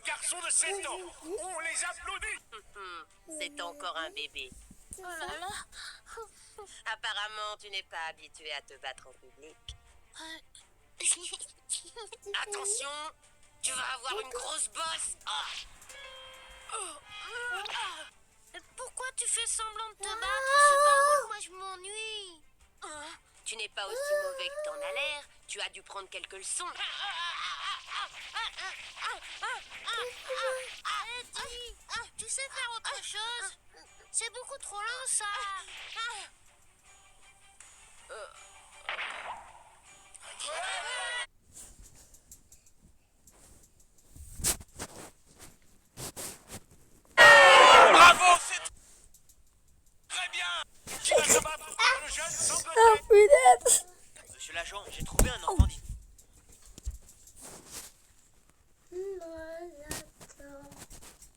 garçon de 7 ans. On les applaudit. C'est encore un bébé. Oh là là. Apparemment, tu n'es pas habitué à te battre en public. Attention, tu vas avoir une grosse bosse. Pourquoi tu fais semblant de te battre? C'est pas drôle, moi je m'ennuie. Tu n'es pas aussi mauvais que t'en as l'air. Tu as dû prendre quelques leçons. Eddie, tu sais faire autre chose? C'est beaucoup trop lent ça. Bravo, c'est très bien. Qui va se battre contre le jeune sangloté? Oh punaise. Monsieur l'agent, j'ai trouvé un enfant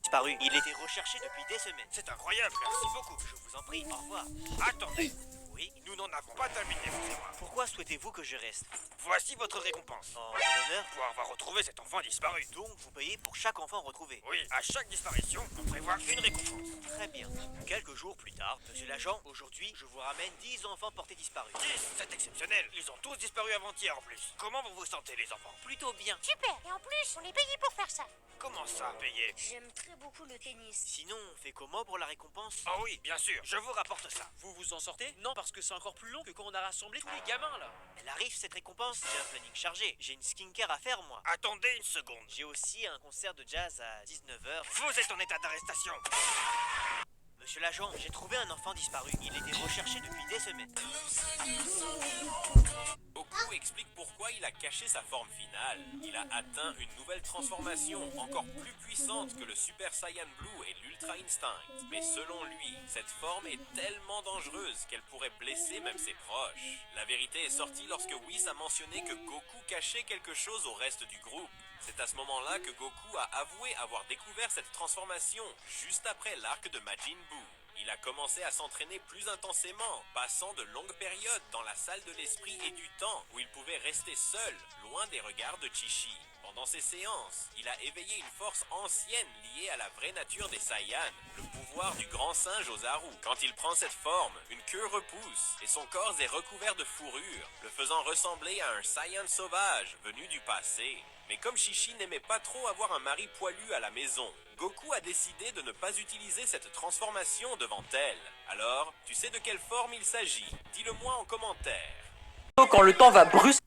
disparu. Il était recherché depuis des semaines. C'est incroyable, merci beaucoup. Je vous en prie, au revoir. Attendez, Oui? nous n'en avons pas terminé, vous et moi. Pourquoi souhaitez-vous que je reste? Voici votre récompense. En l'honneur? Pour avoir retrouvé cet enfant disparu. Donc, vous payez pour chaque enfant retrouvé. Oui, à chaque disparition, on prévoit une récompense. Très bien. Quelques jours plus tard, monsieur l'agent, aujourd'hui, je vous ramène 10 enfants portés disparus. 10, c'est exceptionnel. Ils ont tous disparu avant-hier en plus. Comment vous vous sentez, les enfants? Plutôt bien. Super, et en plus, on est payé pour faire ça. Comment ça, payé? J'aime très beaucoup le tennis. Sinon, on fait comment pour la récompense? Oh oui, bien sûr, je vous rapporte ça. Vous vous en sortez? Non, parce que c'est encore plus long que quand on a rassemblé tous les gamins là. Elle arrive cette récompense. J'ai un planning chargé. J'ai une skincare à faire, moi. Attendez une seconde. J'ai aussi un concert de jazz à 19h. Vous êtes en état d'arrestation. Monsieur l'agent, j'ai trouvé un enfant disparu. Il était recherché depuis des semaines. Goku explique pourquoi il a caché sa forme finale. Il a atteint une nouvelle transformation encore plus puissante que le Super Saiyan Blue et l'Ultra Instinct. Mais selon lui, cette forme est tellement dangereuse qu'elle pourrait blesser même ses proches. La vérité est sortie lorsque Whis a mentionné que Goku cachait quelque chose au reste du groupe. C'est à ce moment-là que Goku a avoué avoir découvert cette transformation, juste après l'arc de Majin Buu. Il a commencé à s'entraîner plus intensément, passant de longues périodes dans la salle de l'esprit et du temps, où il pouvait rester seul, loin des regards de Chi-Chi. Pendant ces séances, il a éveillé une force ancienne liée à la vraie nature des Saiyans, le pouvoir du grand singe Ozaru. Quand il prend cette forme, une queue repousse, et son corps est recouvert de fourrure, le faisant ressembler à un Saiyan sauvage venu du passé. Mais comme Chi-Chi n'aimait pas trop avoir un mari poilu à la maison, Goku a décidé de ne pas utiliser cette transformation devant elle. Alors, tu sais de quelle forme il s'agit? Dis-le moi en commentaire. Quand le temps va brusquement